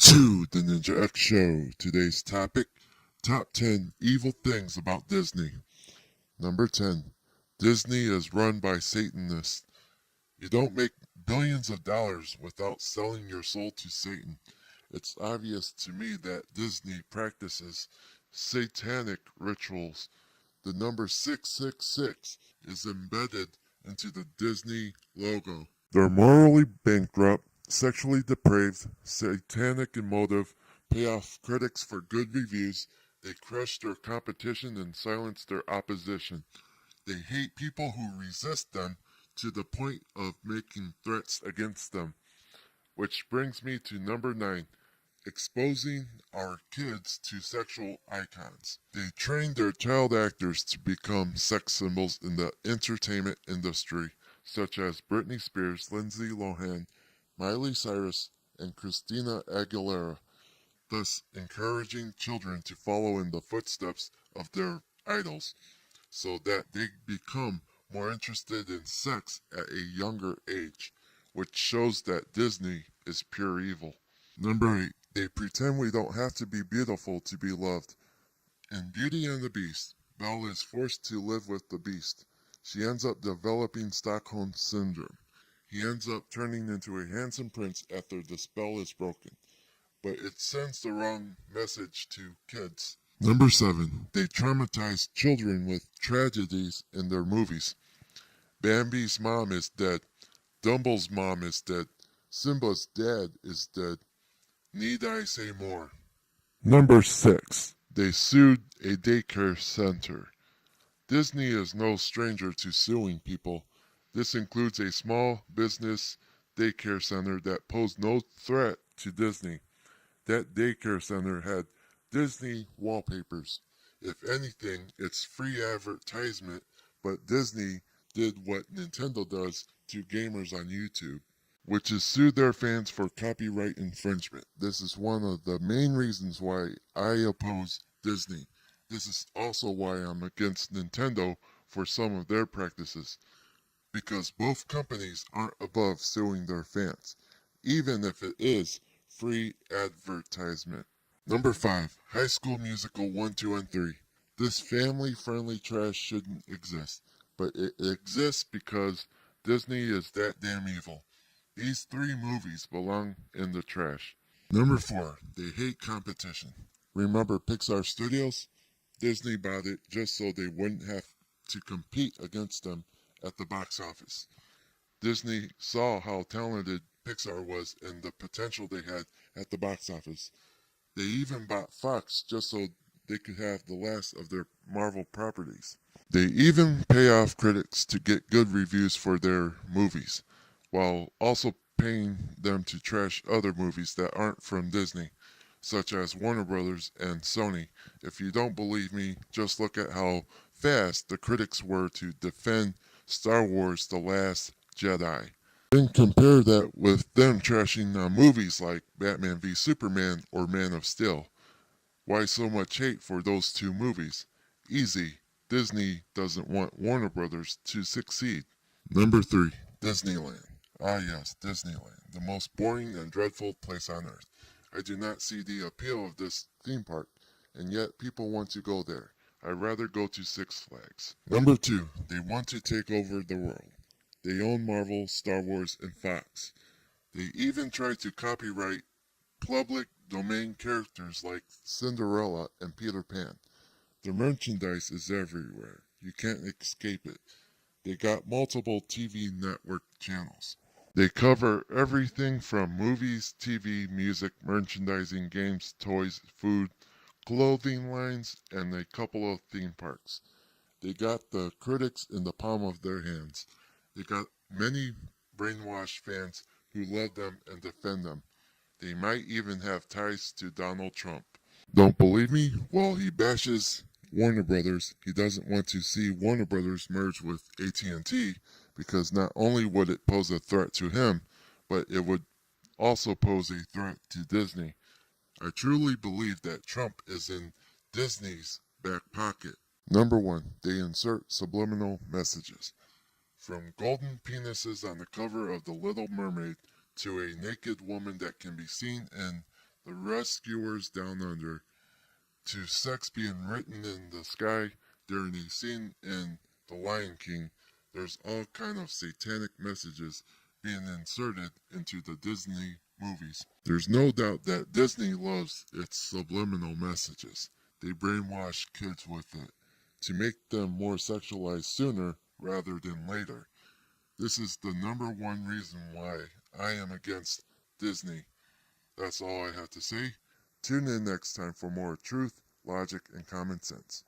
to the Ninja X Show. Today's topic, top 10 evil things about Disney. Number 10, Disney is run by Satanists. You don't make billions of dollars without selling your soul to Satan. It's obvious to me that Disney practices satanic rituals. The number 666 is embedded into the Disney logo. They're morally bankrupt, sexually depraved, satanic in motive, pay off critics for good reviews. They crush their competition and silence their opposition. They hate people who resist them to the point of making threats against them. Which brings me to number 9, exposing our kids to sexual icons. They train their child actors to become sex symbols in the entertainment industry, such as Britney Spears, Lindsay Lohan, Miley Cyrus, and Christina Aguilera, thus encouraging children to follow in the footsteps of their idols so that they become more interested in sex at a younger age, which shows that Disney is pure evil. Number 8, they pretend we don't have to be beautiful to be loved. In Beauty and the Beast, Belle is forced to live with the Beast. She ends up developing Stockholm Syndrome. He ends up turning into a handsome prince after the spell is broken, but it sends the wrong message to kids. Number 7, they traumatize children with tragedies in their movies. Bambi's mom is dead. Dumble's mom is dead. Simba's dad is dead. Need I say more? Number 6, they sued a daycare center. Disney is no stranger to suing people. This includes a small business daycare center that posed no threat to Disney. That daycare center had Disney wallpapers. If anything, it's free advertisement, but Disney did what Nintendo does to gamers on YouTube, which is sue their fans for copyright infringement. This is one of the main reasons why I oppose Disney. This is also why I'm against Nintendo for some of their practices, because both companies aren't above suing their fans, even if it is free advertisement. Number 5, High School Musical 1, 2, and 3. This family-friendly trash shouldn't exist, but it exists because Disney is that damn evil. These 3 movies belong in the trash. Number 4, they hate competition. Remember Pixar Studios? Disney bought it just so they wouldn't have to compete against them at the box office. Disney saw how talented Pixar was and the potential they had at the box office. They even bought Fox just so they could have the last of their Marvel properties. They even pay off critics to get good reviews for their movies, while also paying them to trash other movies that aren't from Disney, such as Warner Brothers and Sony. If you don't believe me, just look at how fast the critics were to defend Star Wars The Last Jedi. Then compare that with them trashing movies like Batman v Superman or Man of Steel. Why so much hate for those 2 movies? Easy. Disney doesn't want Warner Brothers to succeed. Number 3, Disneyland. Ah yes, Disneyland, the most boring and dreadful place on earth. I do not see the appeal of this theme park, and yet people want to go there. I'd rather go to Six Flags. Number 2, they want to take over the world. They own Marvel, Star Wars, and Fox. They even try to copyright public domain characters like Cinderella and Peter Pan. The merchandise is everywhere. You can't escape it. They got multiple TV network channels. They cover everything from movies, TV, music, merchandising, games, toys, food, clothing lines, and a couple of theme parks. They got the critics in the palm of their hands. They got many brainwashed fans who love them and defend them. They might even have ties to Donald Trump. Don't believe me? Well, he bashes Warner Brothers. He doesn't want to see Warner Brothers merge with AT&T because not only would it pose a threat to him, but it would also pose a threat to Disney. I truly believe that Trump is in Disney's back pocket. Number 1, they insert subliminal messages. From golden penises on the cover of The Little Mermaid to a naked woman that can be seen in The rescuers down under, to sex being written in the sky during a scene in The Lion King. There's all kind of satanic messages being inserted into the Disney movies. There's no doubt that Disney loves its subliminal messages. They brainwash kids with it to make them more sexualized sooner rather than later. This is the number one reason why I am against Disney. That's all I have to say. Tune in next time for more truth, logic, and common sense.